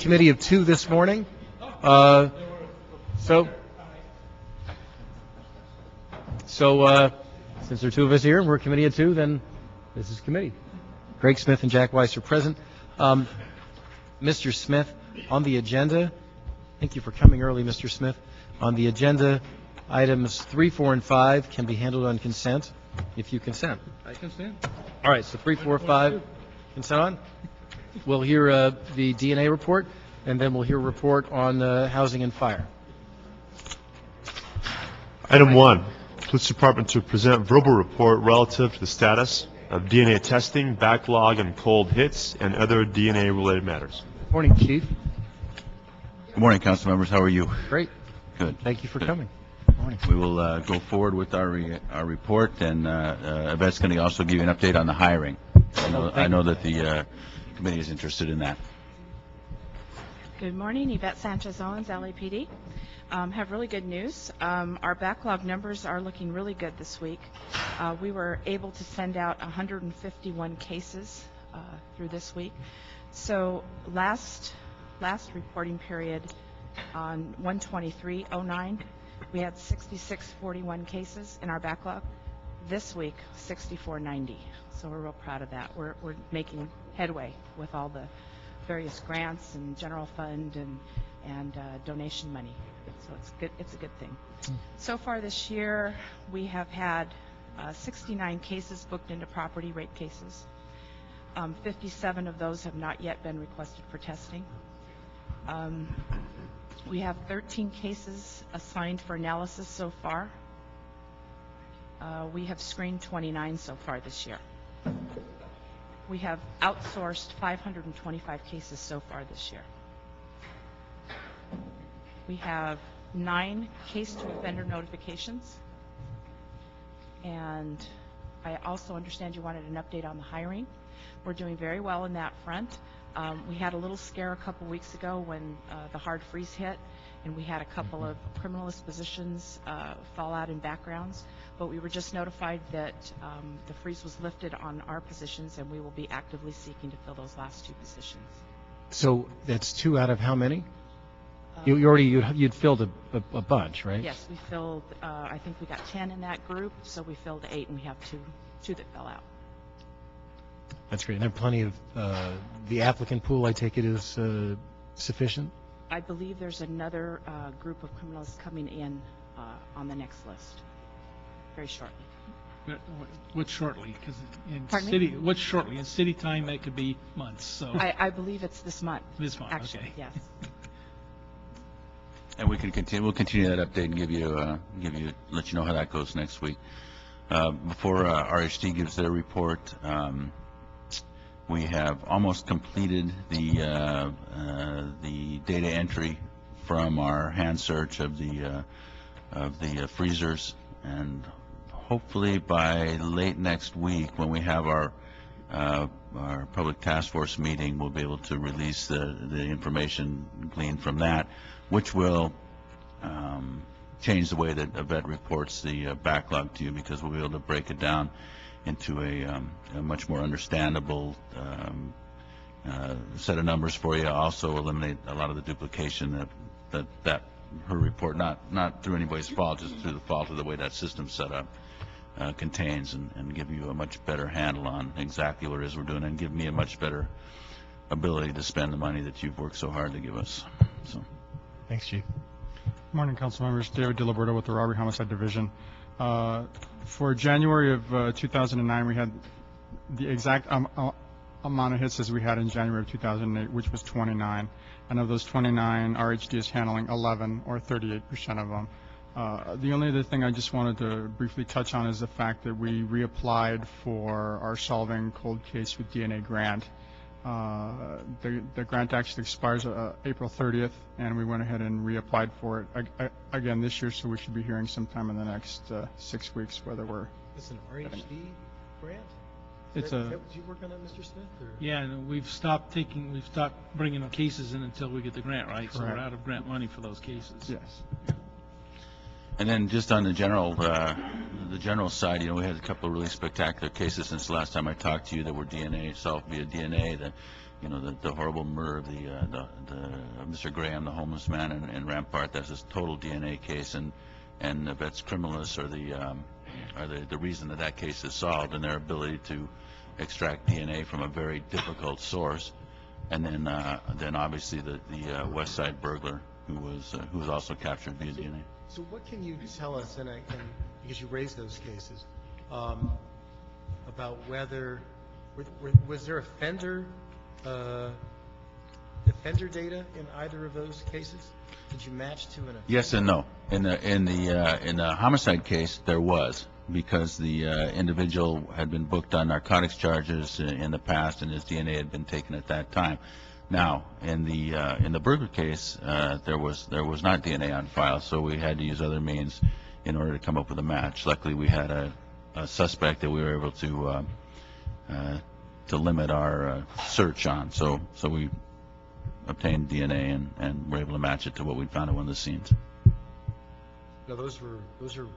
committee of 2 this morning. So since there are 2 of us here, we're a committee of 2, then this is committee. Greg Smith and Jack Weiss are present. Mr. Smith, on the agenda, thank you for coming early, Mr. Smith. On the agenda, items 3, 4, and 5 can be handled on consent, if you consent. I consent. All right, so 3, 4, 5, consent on. We'll hear the DNA report, and then we'll hear a report on housing and fire. Item 1, Police Department to present verbal report relative to the status of DNA testing, backlog, and cold hits, and other DNA-related matters. Morning, Chief. Good morning, council members. How are you? Great. Good. Thank you for coming. Morning. We will go forward with our report, and Yvette's going to also give you an update on the hiring. I know that the committee is interested in that. Good morning, Yvette Sanchez-Owens, LAPD. Have really good news. Our backlog numbers are looking really good this week. We were able to send out 151 cases through this week. So last reporting period on 1/23/09, we had 6641 cases in our backlog. This week, 6490. So we're real proud of that. We're making headway with all the various grants and general fund and donation money. So it's good. It's a good thing. So far this year, we have had 69 cases booked into property rate cases. 57 of those have not yet been requested for testing. We have 13 cases assigned for analysis so far. We have screened 29 so far this year. We have outsourced 525 cases so far this year. We have 9 case to offender notifications. And I also understand you wanted an update on the hiring. We're doing very well in that front. We had a little scare a couple weeks ago when the hard freeze hit, and we had a couple of criminalist positions fall out in backgrounds. But we were just notified that the freeze was lifted on our positions, and we will be actively seeking to fill those last 2 positions. So that's 2 out of how many? You'd filled a bunch, right? Yes, we filled, I think we got 10 in that group, so we filled 8, and we have two that fell out. That's great. And there are plenty of, the applicant pool, I take it, is sufficient? I believe there's another group of criminals coming in on the next list very shortly. What's shortly? Because Pardon me? what's shortly? In city time, that could be months. So I believe it's this month. This month, actually, okay. Yes. And we can continue. We'll continue that update and let you know how that goes next week. Before RHD gives their report, we have almost completed the data entry from our hand search of the freezers, and hopefully by late next week, when we have our public task force meeting, we'll be able to release the information gleaned from that, which will change the way that Yvette reports the backlog to you, because we'll be able to break it down into a much more understandable set of numbers for you. Also eliminate a lot of the duplication that her report, not through anybody's fault, just through the fault of the way that system's set up, contains, and give you a much better handle on exactly what it is we're doing, and give me a much better ability to spend the money that you've worked so hard to give us. So, Thanks, Chief. Good morning, council members. David DiLiberto with the Robbery Homicide Division. For January of 2009, we had the exact amount of hits as we had in January of 2008, which was 29. And of those 29, RHD is handling 11, or 38% of them. The only other thing I just wanted to briefly touch on is the fact that we reapplied for our Solving Cold Case with DNA grant. The grant actually expires April 30th, and we went ahead and reapplied for it again this year, so we should be hearing sometime in the next 6 weeks whether we're... Is this an RHD grant? It's Did you work on that, Mr. Smith? Or? yeah, and we've stopped bringing cases in until we get the grant, right? Correct. So we're out of grant money for those cases. Yes. And then just on the general side, we had a couple of really spectacular cases since the last time I talked to you that were DNA, solved via DNA. The horrible murder of Mr. Graham, the homeless man in Rampart. That's a total DNA case, and that's criminalists are the reason that case is solved, and their ability to extract DNA from a very difficult source. And then obviously the West Side burglar who was also captured via DNA. So what can you tell us, and because you raised those cases, about whether, was there offender data in either of those cases? Did you match to an offender? Yes and no. In the homicide case, there was, because the individual had been booked on narcotics charges in the past, and his DNA had been taken at that time. Now, in the burglar case, there was not DNA on file, so we had to use other means in order to come up with a match. Luckily, we had a suspect that we were able to limit our search on, so we obtained DNA and were able to match it to what we found at one of the scenes. No, those are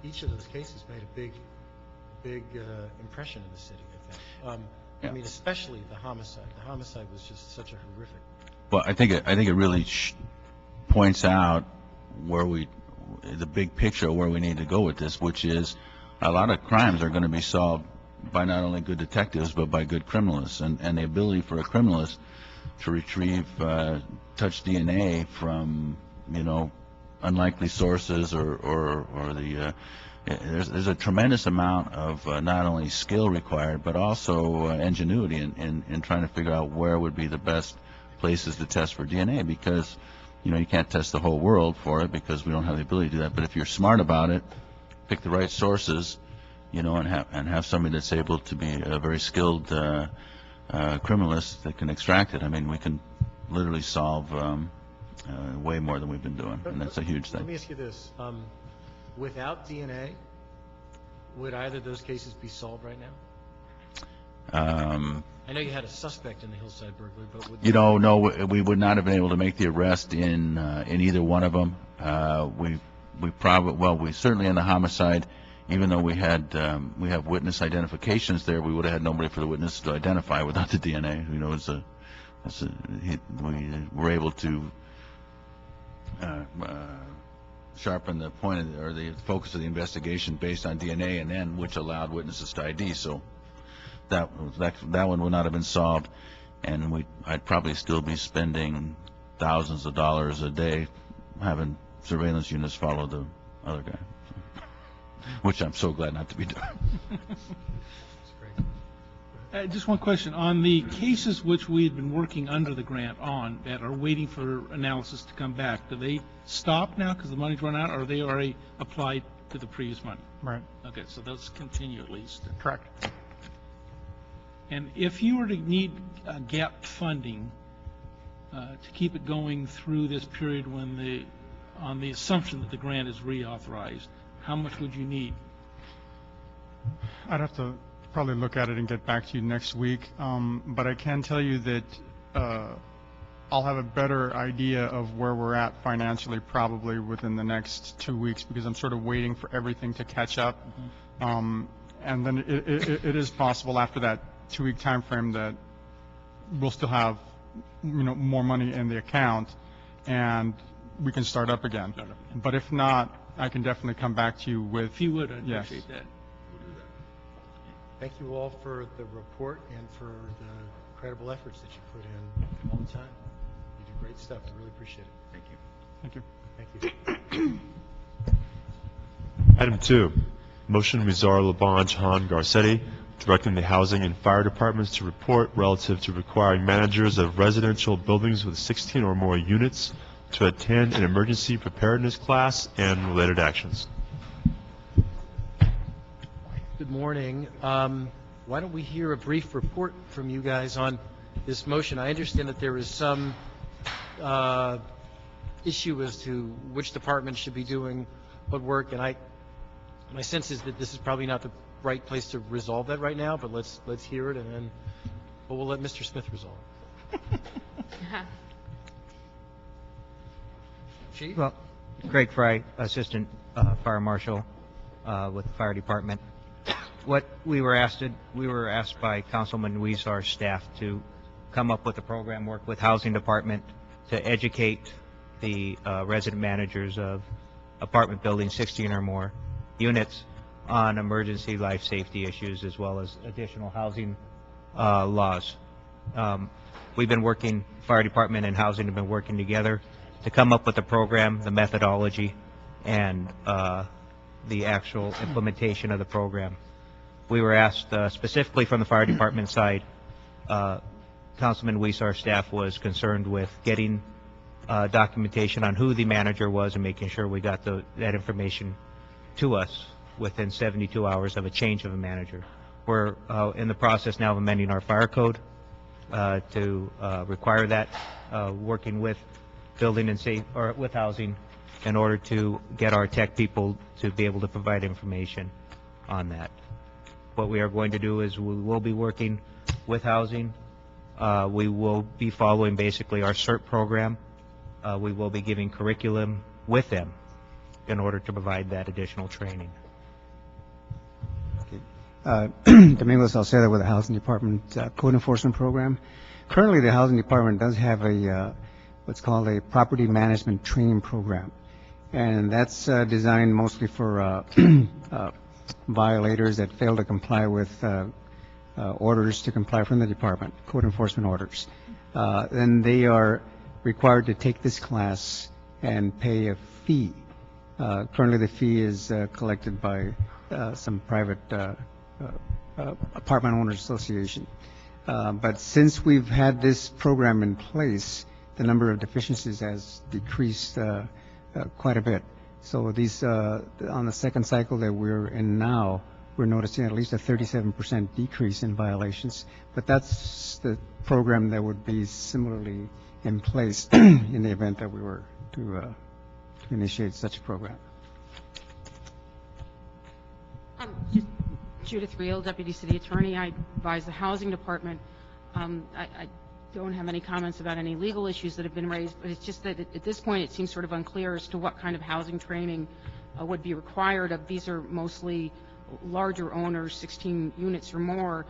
each of those cases made a big impression in the city, I think. Yeah. I mean, especially the homicide. The homicide was just such a horrific. Well, I think it really points out the big picture of where we need to go with this, which is a lot of crimes are going to be solved by not only good detectives but by good criminalists, and the ability for a criminalist to retrieve touch DNA from unlikely sources or there's a tremendous amount of not only skill required but also ingenuity in trying to figure out where would be the best places to test for DNA, because you can't test the whole world for it because we don't have the ability to do that. But if you're smart about it, pick the right sources, and have somebody that's able to be a very skilled criminalist that can extract it. I mean, we can literally solve way more than we've been doing, and that's a huge thing. Let me ask you this. Without DNA, would either of those cases be solved right now? I know you had a suspect in the Hillside burglary, but would no, we would not have been able to make the arrest in either one of them. We certainly in the homicide, even though we have witness identifications there, we would have had nobody for the witness to identify without the DNA. We were able to sharpen the point or the focus of the investigation based on DNA, and then which allowed witnesses to ID. So that one would not have been solved, and I'd probably still be spending thousands of dollars a day having surveillance units follow the other guy, which I'm so glad not to be doing. Just one question. On the cases which we had been working under the grant on that are waiting for analysis to come back, do they stop now because the money's run out, or are they already applied to the previous money? Right. Okay, so those continue at least. Correct. And if you were to need gap funding to keep it going through this period on the assumption that the grant is reauthorized, how much would you need? I'd have to probably look at it and get back to you next week, but I can tell you that I'll have a better idea of where we're at financially probably within the next 2 weeks, because I'm sort of waiting for everything to catch up. And then it is possible after that 2-week time frame that we'll still have more money in the account and we can start up again. But if not, I can definitely come back to you with. If you would, I'd Yes. appreciate that. Thank you all for the report and for the incredible efforts that you put in all the time. You do great stuff. I really appreciate it. Thank you. Thank you. Item 2, motion Mizar Labange Han Garcetti, directing the Housing and Fire Departments to report relative to requiring managers of residential buildings with 16 or more units to attend an emergency preparedness class and related actions. Good morning. Why don't we hear a brief report from you guys on this motion? I understand that there is some issue as to which department should be doing what work, and my sense is that this is probably not the right place to resolve that right now, but let's hear it, and then we'll let Mr. Smith resolve it. Chief? Well, Craig Fry, Assistant Fire Marshal with the Fire Department. What we were asked by Councilman Weezer, staff, to come up with a program, work with Housing Department to educate the resident managers of apartment buildings, 16 or more units, on emergency life safety issues as well as additional housing laws. We've been working, Fire Department and Housing have been working together to come up with the program, the methodology, and the actual implementation of the program. We were asked specifically from the Fire Department side, Councilman Weezer, staff was concerned with getting documentation on who the manager was and making sure we got that information to us within 72 hours of a change of a manager. We're in the process now of amending our fire code to require that, working with building and safe, or with housing, in order to get our tech people to be able to provide information on that. What we are going to do is we will be working with housing. We will be following basically our CERT program. We will be giving curriculum with them in order to provide that additional training. Domingo Salcedo with the Housing Department Code Enforcement Program. Currently, the Housing Department does have a what's called a Property Management Training Program, and that's designed mostly for violators that fail to comply with orders to comply from the department, code enforcement orders. Then they are required to take this class and pay a fee. Currently, the fee is collected by some private apartment owners association. But since we've had this program in place, the number of deficiencies has decreased quite a bit. So these, on the second cycle that we're in now, we're noticing at least a 37% decrease in violations. But that's the program that would be similarly in place in the event that we were to initiate such a program. Just Judith Reel, Deputy City Attorney. I advise the Housing Department. I don't have any comments about any legal issues that have been raised, but it's just that at this point it seems sort of unclear as to what kind of housing training would be required. These are mostly larger owners, 16 units or more,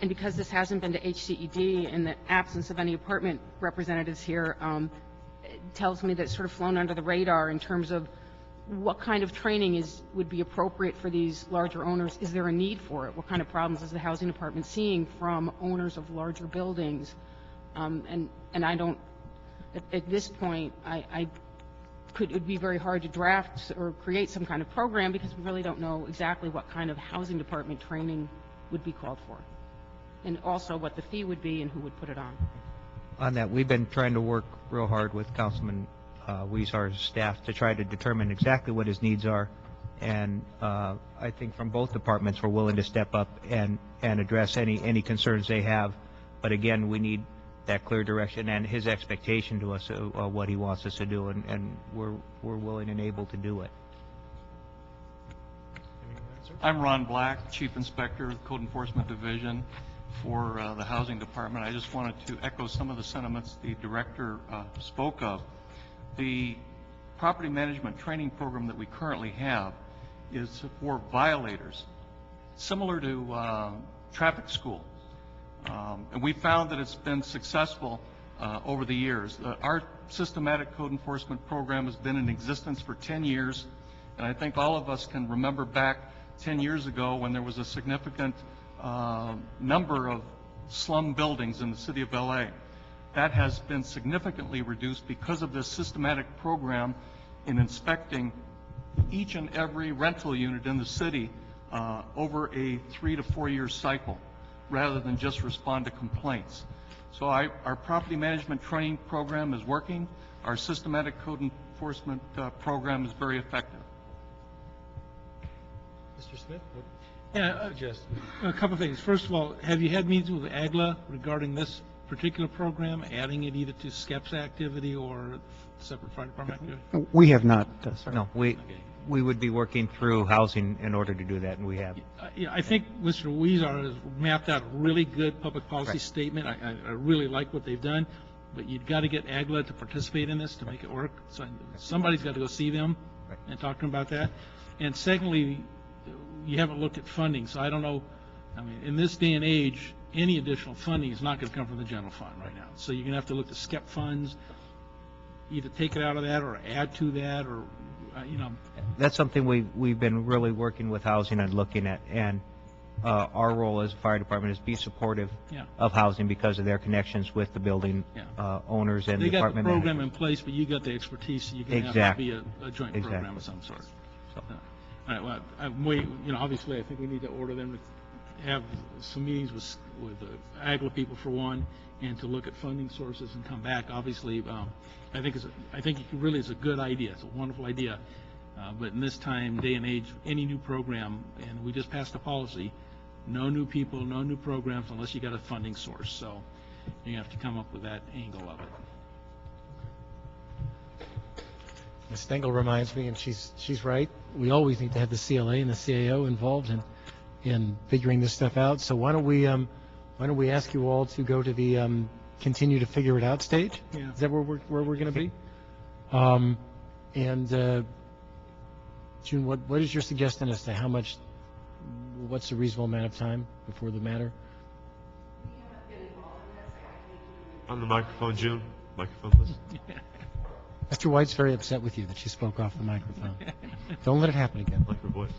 and because this hasn't been to HCED in the absence of any apartment representatives here, it tells me that it's sort of flown under the radar in terms of what kind of training would be appropriate for these larger owners. Is there a need for it? What kind of problems is the Housing Department seeing from owners of larger buildings? And I don't, at this point, it would be very hard to draft or create some kind of program because we really don't know exactly what kind of Housing Department training would be called for, and also what the fee would be and who would put it on. On that, we've been trying to work real hard with Councilman Weezar's staff to try to determine exactly what his needs are, and I think from both departments we're willing to step up and address any concerns they have. But again, we need that clear direction and his expectation to us of what he wants us to do, and we're willing and able to do it. I'm Ron Black, Chief Inspector of the Code Enforcement Division for the Housing Department. I just wanted to echo some of the sentiments the Director spoke of. The property management training program that we currently have is for violators, similar to traffic school. And we found that it's been successful over the years. Our systematic code enforcement program has been in existence for 10 years, and I think all of us can remember back 10 years ago when there was a significant number of slum buildings in the city of LA. That has been significantly reduced because of this systematic program in inspecting each and every rental unit in the city over a 3 to 4 year cycle, rather than just respond to complaints. So our property management training program is working. Our systematic code enforcement program is very effective. Mr. Smith, what Yeah, do you suggest? a couple of things. First of all, have you had meetings with AGLA regarding this particular program, adding it either to SCEP's activity or separate fire department activity? We have not, sir. No, we would be working through housing in order to do that, and we have. Yeah, I think Mr. Weezer has mapped out a really good public policy Right. statement. I really like what they've done. but you've got to get AGLA to participate in this to make it work. So somebody's got to go see them and talk to them about that. And secondly, you haven't looked at funding, so I don't know, I mean, in this day and age, any additional funding is not going to come from the general fund right now. So you're going to have to look to SCEP funds, either take it out of that or add to that, or, you know. That's something we've been really working with housing and looking at, and our role as a fire department is be supportive Yeah. of housing because of their connections with the building owners and They got the department program managers. in place, but you got the expertise, so you're going to have Exactly. to be a joint Exactly. program of some sort. So- All right, well, I'm waiting, you know, obviously, I think we need to order them to have some meetings with the AGLA people for one, and to look at funding sources and come back. Obviously, I think it really is a good idea. It's a wonderful idea. But in this time, day and age, any new program, and we just passed a policy, no new people, no new programs unless you got a funding source. So you have to come up with that angle of it. Ms. Stengel reminds me, and she's right, we always need to have the CLA and the CAO involved in figuring this stuff out. So why don't we ask you all to go to the continue to figure it out stage? Yeah. Is that where we're going to be? June, what is your suggestion as to what's a reasonable amount of time before the matter? On the microphone, June. Microphone, please. Mr. White's very upset with you that you spoke off the microphone. Don't let it happen again. Like your voice.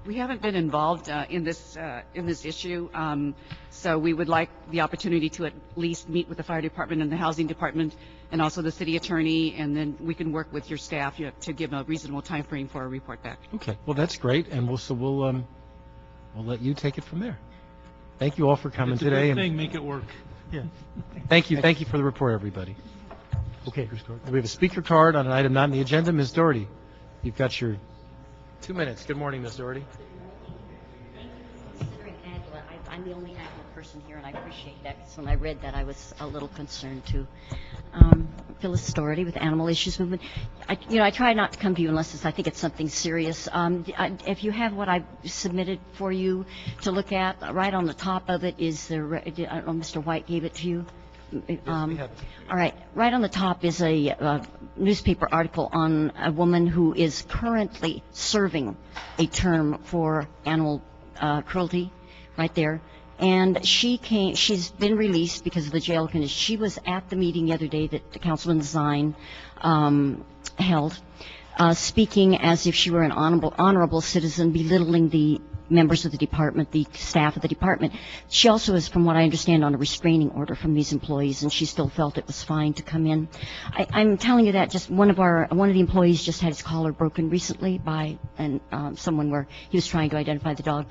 We haven't been involved in this issue, so we would like the opportunity to at least meet with the fire department and the housing department, and also the city attorney, and then we can work with your staff to give a reasonable time frame for a report back. Okay, well, that's great, and we'll let you take it from there. Thank you all for coming It's a today. good and thing, make it work. Yeah. Thank you for the report, everybody. Okay, we have a speaker card on an item not on the agenda. Ms. Doherty, you've got your 2 minutes. Good morning, Ms. Doherty. Considering AGLA, I'm the only AGLA person here, and I appreciate that, because when I read that, I was a little concerned, too. Phyllis Doherty with Animal Issues Movement. I try not to come to you unless I think it's something serious. If you have what I submitted for you to look at, right on the top of it is I don't know, Mr. White gave it to you? Yes, we have it. All right. Right on the top is a newspaper article on a woman who is currently serving a term for animal cruelty, right there. And she's been released because of the jail condition. She was at the meeting the other day that Councilman Zine held, speaking as if she were an honorable citizen, belittling the members of the department, the staff of the department. She also is, from what I understand, on a restraining order from these employees, and she still felt it was fine to come in. I'm telling you that just one of the employees just had his collar broken recently by someone where he was trying to identify the dog.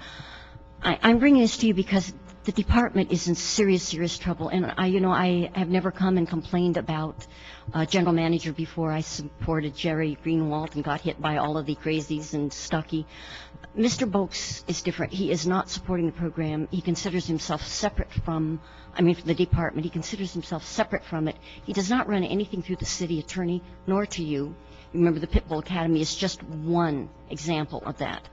I'm bringing this to you because the department is in serious trouble, and I have never come and complained about general manager before. I supported Jerry Greenwald and got hit by all of the crazies and Stuckey. Mr. Boakes is different. He is not supporting the program. He considers himself separate from the department. He considers himself separate from it. He does not run anything through the city attorney, nor to you. Remember, the Pitbull Academy is just one example of that.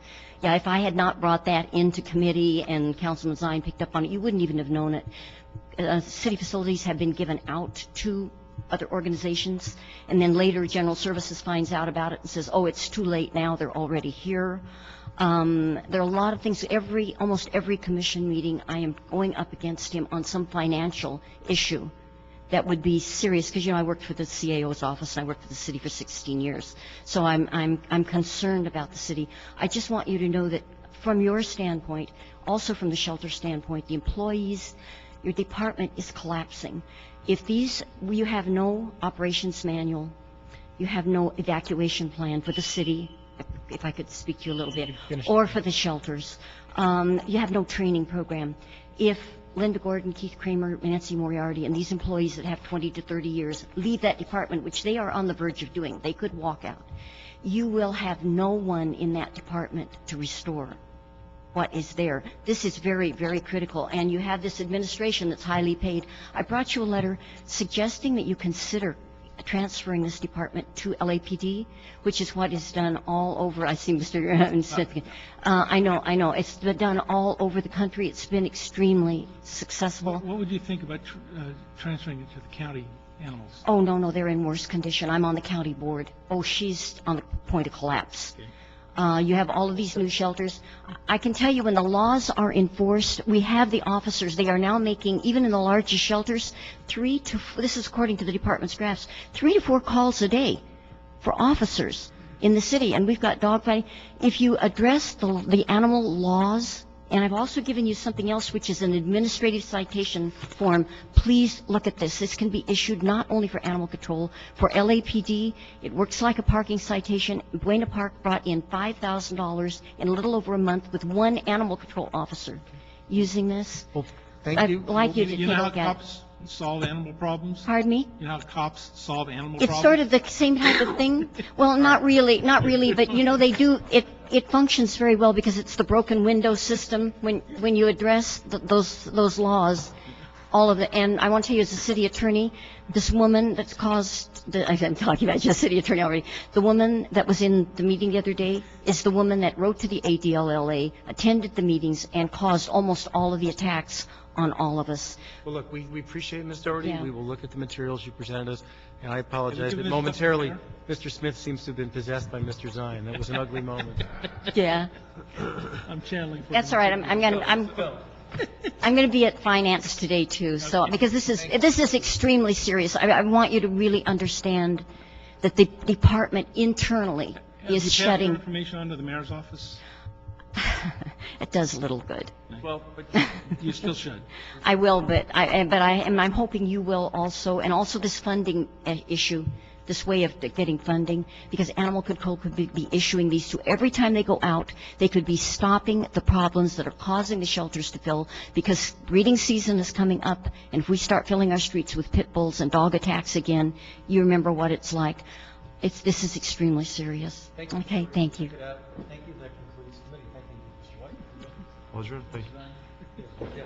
Yeah, if I had not brought that into committee and Councilman Zine picked up on it, you wouldn't even have known it. City facilities have been given out to other organizations, and then later General Services finds out about it and says, oh, it's too late now, they're already here. There are a lot of things. Almost every commission meeting, I am going up against him on some financial issue that would be serious, because I worked for the CAO's office and I worked for the city for 16 years. So I'm concerned about the city. I just want you to know that from your standpoint, also from the shelter standpoint, the employees, your department is collapsing. You have no operations manual, you have no evacuation plan for the city, if I could speak to you a little bit, or for the shelters. You have no training program. If Linda Gordon, Keith Kramer, Nancy Moriarty, and these employees that have 20 to 30 years leave that department, which they are on the verge of doing, they could walk out. You will have no one in that department to restore what is there. This is very, very critical, and you have this administration that's highly paid. I brought you a letter suggesting that you consider transferring this department to LAPD, which is what is done all over. I see Mr. Smith. I know. It's been done all over the country. It's been extremely successful. What would you think about transferring it to the county animals? Oh, no, they're in worse condition. I'm on the county board. Oh, she's on the point of collapse. Okay. You have all of these new shelters. I can tell you when the laws are enforced, we have the officers. They are now making, even in the largest shelters, this is according to the department's graphs, 3 to 4 calls a day for officers in the city. And we've got dogfighting. If you address the animal laws, and I've also given you something else, which is an administrative citation form. Please look at this. This can be issued not only for animal control, for LAPD. It works like a parking citation. Buena Park brought in $5,000 in a little over a month with one animal control officer using this. Well, thank you. I'd like you to You know how look at it. cops solve animal problems? Pardon me? You know how cops solve animal It's problems? sort of the same type of thing. Well, not really, but they do, it functions very well because it's the broken window system. When you address those laws, all of it, and I want to tell you as a city attorney, this woman that's I'm talking about just city attorney already, the woman that was in the meeting the other day is the woman that wrote to the ADLLA, attended the meetings, and caused almost all of the attacks on all of us. Well, look, we appreciate it, Ms. Doherty. Yeah. We will look at the materials you presented us, and I apologize Have you that given momentarily this Mr. Smith seems to have been possessed by Mr. Zion. That was an ugly moment. Yeah. I'm channeling. for That's the- all right. I'm going to be at finance today too. So because this is extremely serious. I want you to really understand that the department internally Have is you passed your shutting. information on to the mayor's office? It does little good. Well, but You still should. I will, but I'm hoping you will also, and also this funding issue, this way of getting funding, because animal control could be issuing these to every time they go out. They could be stopping the problems that are causing the shelters to fill, because breeding season is coming up, and if we start filling our streets with pit bulls and dog attacks again, you remember what it's like. This is extremely serious. Thank you. Okay, thank you. Thank you. That concludes the committee. Thank you, Mr. White. Pleasure. Thank you. Yeah.